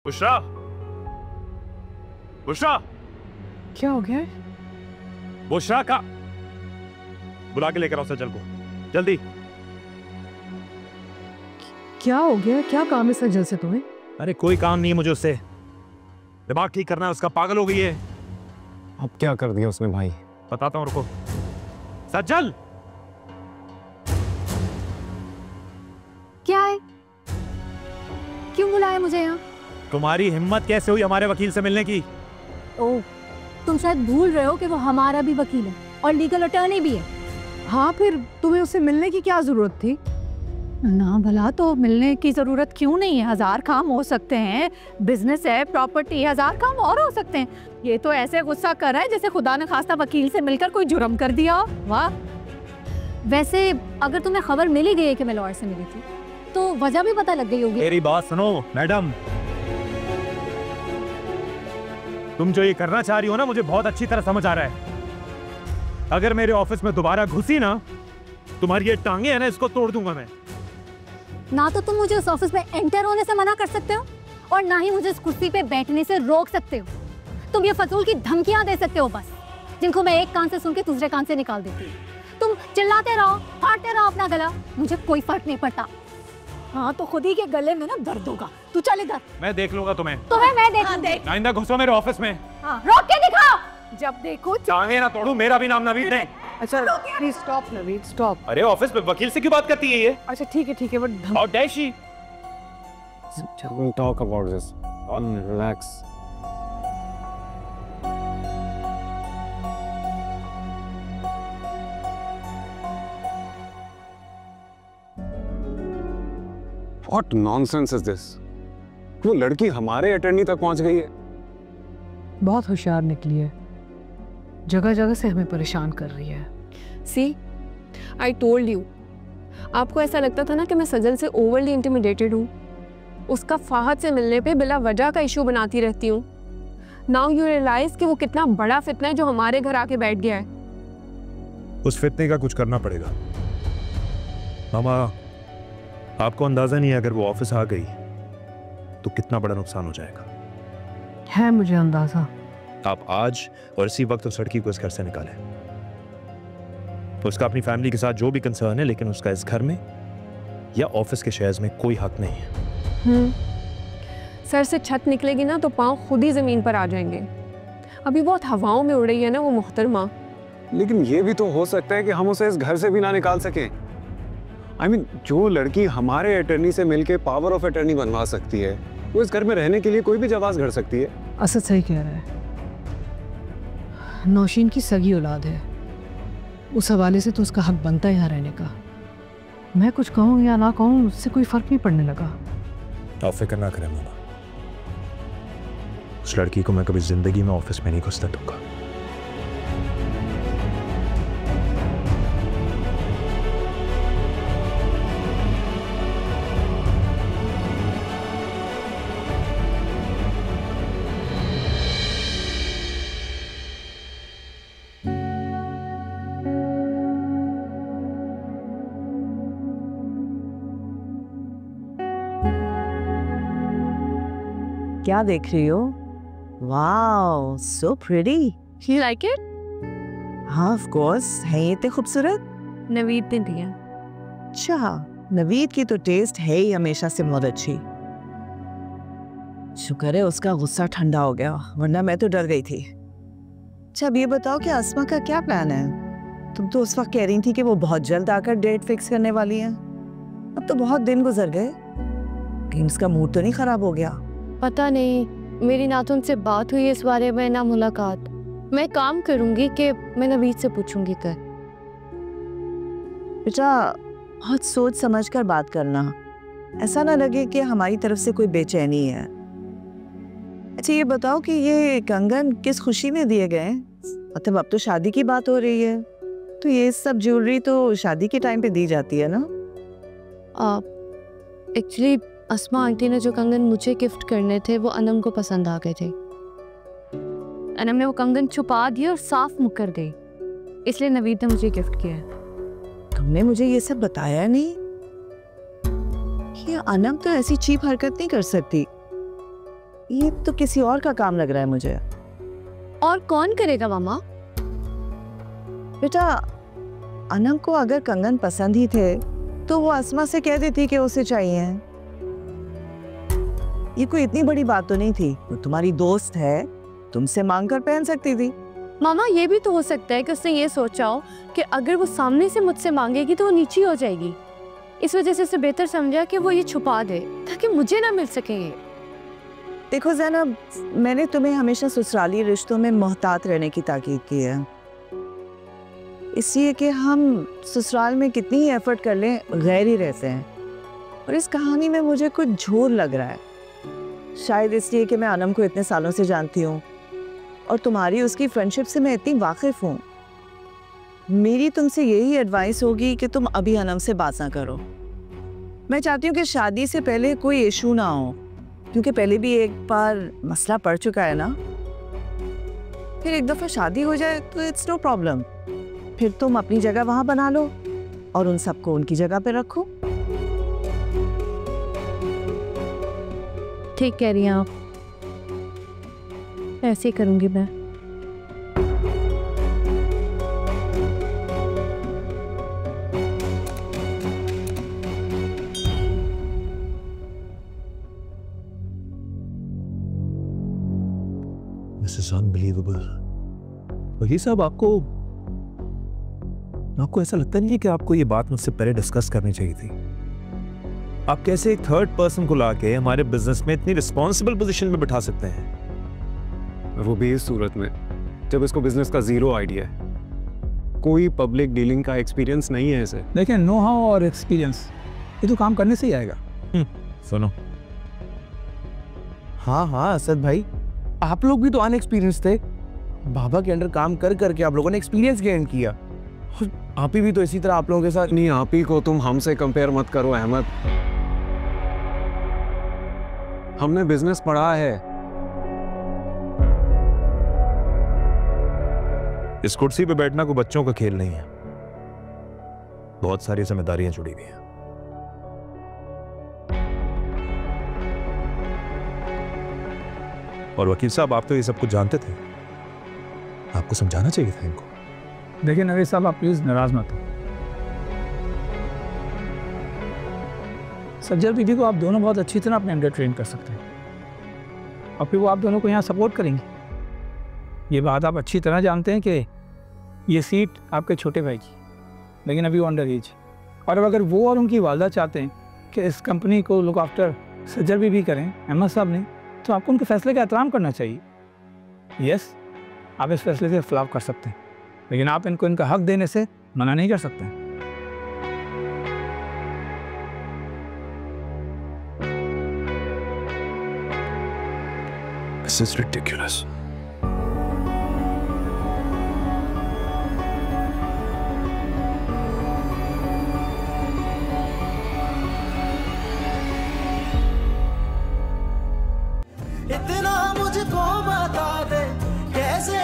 बुशरा, बुशरा, क्या हो गया? बुशरा का बुला के लेकर आओ सजल को जल्दी। क्या हो गया? क्या काम है सजल से तुम्हें? अरे कोई काम नहीं है मुझे उससे, दिमाग ठीक करना है उसका, पागल हो गई है। अब क्या कर दिया उसने भाई? बताता हूँ, रुको। सजल, क्या है? क्यों बुलाया मुझे यहाँ? तुम्हारी हिम्मत कैसे हुई हमारे वकील से मिलने की? ओह, तुम शायद भूल रहे हो कि वो हमारा भी वकील है और लीगल अटर्नी भी है। हाँ, फिर तुम्हें उससे मिलने की क्या जरूरत थी? ना भला तो मिलने की जरूरत क्यों नहीं है? हजार काम हो सकते हैं, बिजनेस है, प्रॉपर्टी, हजार काम और हो सकते हैं। ये तो ऐसे गुस्सा कर रहा है जैसे खुदा ने खास्ता वकील से मिलकर कोई जुर्म कर दिया हो। वाह। वैसे अगर तुम्हें खबर मिल ही गई है कि मैं लॉयर से मिली थी तो वजह भी पता लग गई होगी। मेरी बात सुनो मैडम, तुम जो ये करना चाह रही हो ना, मुझे बहुत अच्छी तरह समझ आ रहा है। अगर मेरे ऑफिस में दोबारा घुसी ना, तुम्हारी ये टांगे है ना, इसको तोड़ दूंगा मैं। ना तो तुम मुझे उस ऑफिस में एंटर होने से मना कर सकते हो और ना ही मुझे उस कुर्सी पे बैठने से रोक सकते हो। तुम ये फजूल की धमकियां दे सकते हो बस, जिनको मैं एक कान से सुन के दूसरे कान से निकाल देती हूँ। तुम चिल्लाते रहो, फाड़ते रहो अपना गला, मुझे कोई फर्क नहीं पड़ता। हाँ तो खुद ही के गले में ना दर्द होगा। तू चल इधर। मैं देख लूंगा तुम्हें। तुम्हें मैं देखूंगी। आइंदा घुसो मेरे ऑफिस में। हाँ, रोक के दिखाओ। जब देखो टांगे ना तोड़ू, मेरा भी नाम नवीद नहीं। अच्छा प्लीज स्टॉप नवीद, स्टॉप। अरे ऑफिस में वकील से क्यों बात करती है ये? अच्छा ठीक है बट और डैशी, We'll talk about this. Relax. What nonsense is this? वो लड़की हमारे अटर्नी तक पहुंच गई है। बहुत होशियार निकली है, जगह जगह से हमें परेशान कर रही है। सी, आई टोल्ड यू। आपको ऐसा लगता था ना कि मैं सजल से ओवरली इंटिमिडेटेड हूँ, उसका फाहद से मिलने पे बिला वजह का इशू बनाती रहती हूँ। नाउ यू रियलाइज कि वो कितना बड़ा फितना है जो हमारे घर आके बैठ गया है। उस फितने का कुछ करना पड़ेगा। मामा, आपको अंदाजा नहीं है अगर वो ऑफिस आ गई तो कितना बड़ा नुकसान हो जाएगा। है मुझे अंदाजा। आप आज और इसी वक्त उस लड़की को इस घर से निकालें। उसका अपनी फैमिली के साथ जो भी कंसर्न है, लेकिन उसका इस घर में या ऑफिस के शेयर्स में कोई हक नहीं है। सर से छत निकलेगी ना तो पाँव खुद ही जमीन पर आ जाएंगे। अभी बहुत हवाओं में उड़ रही है ना वो मोहतरमा। लेकिन ये भी तो हो सकता है कि हम उसे इस घर से भी ना निकाल सकें। I mean, जो लड़की हमारे अटर्नी से मिलके पावर ऑफ अटर्नी बनवा सकती है, वो इस घर में रहने के लिए कोई भी जवाज कर सकती है। असद सही कह रहा है, नौशीन की सगी औलाद है, उस हवाले से तो उसका हक बनता है यहाँ रहने का। मैं कुछ कहूँ या ना कहूँ उससे कोई फर्क नहीं पड़ने लगा। आप फिक्र ना करें मामा, उस लड़की को मैं कभी जिंदगी में ऑफिस में नहीं घुसने दूंगा। क्या देख रही हो? Wow, so pretty. You like it? हाँ ऑफ कोर्स, है ये इतने खूबसूरत। नवीद ने दिया। अच्छा, नवीद की तो टेस्ट है ही हमेशा से बहुत अच्छी। शुक्र है उसका गुस्सा ठंडा हो गया, वरना मैं तो डर गई थी। अच्छा अब ये बताओ कि अस्मा का क्या प्लान है? तुम तो उस वक्त कह रही थी कि वो बहुत जल्द आकर डेट फिक्स करने वाली है। अब तो बहुत दिन गुजर गए, कहीं उसका मूड तो नहीं खराब हो गया? पता नहीं, मेरी ना तो उनसे बात हुई इस बारे में ना मुलाकात। मैं काम करूंगी कि मैं नवीद से पूछूंगी कर। बेटा बहुत सोच समझ कर बात करना, ऐसा ना लगे कि हमारी तरफ से कोई बेचैनी है। अच्छा ये बताओ कि ये कंगन किस खुशी में दिए गए? मतलब अब तो शादी की बात हो रही है, तो ये सब ज्वेलरी तो शादी के टाइम पे दी जाती है ना? एक्चुअली अस्मा आंटी ने जो कंगन मुझे गिफ्ट करने थे वो अनम को पसंद आ गए थे। अनम ने वो कंगन छुपा दिया और साफ मुकर गई, इसलिए नवीद ने मुझे गिफ्ट किया है। तुमने मुझे ये सब बताया नहीं? ये अनम तो ऐसी चीप हरकत नहीं कर सकती। ये तो किसी और का काम लग रहा है मुझे। और कौन करेगा मामा? बेटा, अनम को अगर कंगन पसंद ही थे तो वो अस्मा से कह देती कि उसे चाहिए। ये कोई इतनी बड़ी बात तो नहीं थी। वो तुम्हारी दोस्त है, तुमसे मांग कर पहन सकती थी। मामा ये भी तो हो सकता है कि उसने ये सोचा हो कि अगर वो सामने से मुझसे मांगेगी तो वो नीची हो जाएगी, इस वजह से उसे बेहतर समझा कि वो ये छुपा दे ताकि मुझे ना मिल सके ये। देखो ज़ैनब, मैंने तुम्हें हमेशा ससुराली रिश्तों में मोहतात रहने की ताकीद की है, इसलिए कि हम ससुराल में कितनी ही एफर्ट कर लें गैर ही रहते हैं। और इस कहानी में मुझे कुछ झूठ लग रहा है, शायद इसलिए कि मैं अनम को इतने सालों से जानती हूँ और तुम्हारी उसकी फ्रेंडशिप से मैं इतनी वाकिफ हूँ। मेरी तुमसे यही एडवाइस होगी कि तुम अभी अनम से बात ना करो। मैं चाहती हूँ कि शादी से पहले कोई इशू ना हो, क्योंकि पहले भी एक बार मसला पड़ चुका है ना। फिर एक दफ़ा शादी हो जाए तो इट्स नो प्रॉब्लम। फिर तुम अपनी जगह वहाँ बना लो और उन सबको उनकी जगह पे रखो। ठीक कह रही हैं आप, ऐसे ही करूँगी मैं। This is unbelievable. वही साहब, आपको ऐसा लगता नहीं है कि आपको ये बात मुझसे पहले डिस्कस करनी चाहिए थी? आप कैसे एक थर्ड पर्सन को लाके हमारे बिजनेस में इतनी रिस्पॉन्सिबल पोजीशन में बिठा सकते हैं? वो भी इस सूरत में जब इसको बिजनेस का जीरो आइडिया है, कोई पब्लिक डीलिंग का एक्सपीरियंस नहीं है इसे। देखिए, नो हाउ और एक्सपीरियंस ये तो काम करने से ही आएगा। सुनो, हाँ असद भाई, आप लोग भी तो अनएक्सपीरियंस थे। बाबा के अंडर काम कर करके आप लोगों ने एक्सपीरियंस गेन किया। आप ही भी तो इसी तरह आप लोगों के साथ। नहीं, आप ही को तुम हमसे कंपेयर मत करो अहमद। हमने बिजनेस पढ़ा है। इस कुर्सी पे बैठना कोई बच्चों का खेल नहीं है, बहुत सारी जिम्मेदारियां जुड़ी हुई हैं। और वकील साहब, आप तो ये सब कुछ जानते थे, आपको समझाना चाहिए था इनको। देखिए नवीद साहब, आप प्लीज़ नाराज मत हो। सज्जल बीबी को आप दोनों बहुत अच्छी तरह अपने अंडर ट्रेन कर सकते हैं और फिर वो आप दोनों को यहाँ सपोर्ट करेंगी। ये बात आप अच्छी तरह जानते हैं कि ये सीट आपके छोटे भाई की, लेकिन अभी वो अंडर एज। और अब अगर वो और उनकी वालदा चाहते हैं कि इस कंपनी को लुक आफ्टर सज्जल बीबी करें अहमद साहब ने, तो आपको उनके फैसले का एहतराम करना चाहिए। यस, आप इस फैसले से खिलाफ कर सकते हैं, लेकिन आप इनको इनका हक देने से मना नहीं कर सकते। This is ridiculous. इतना मुझको बता दे कैसे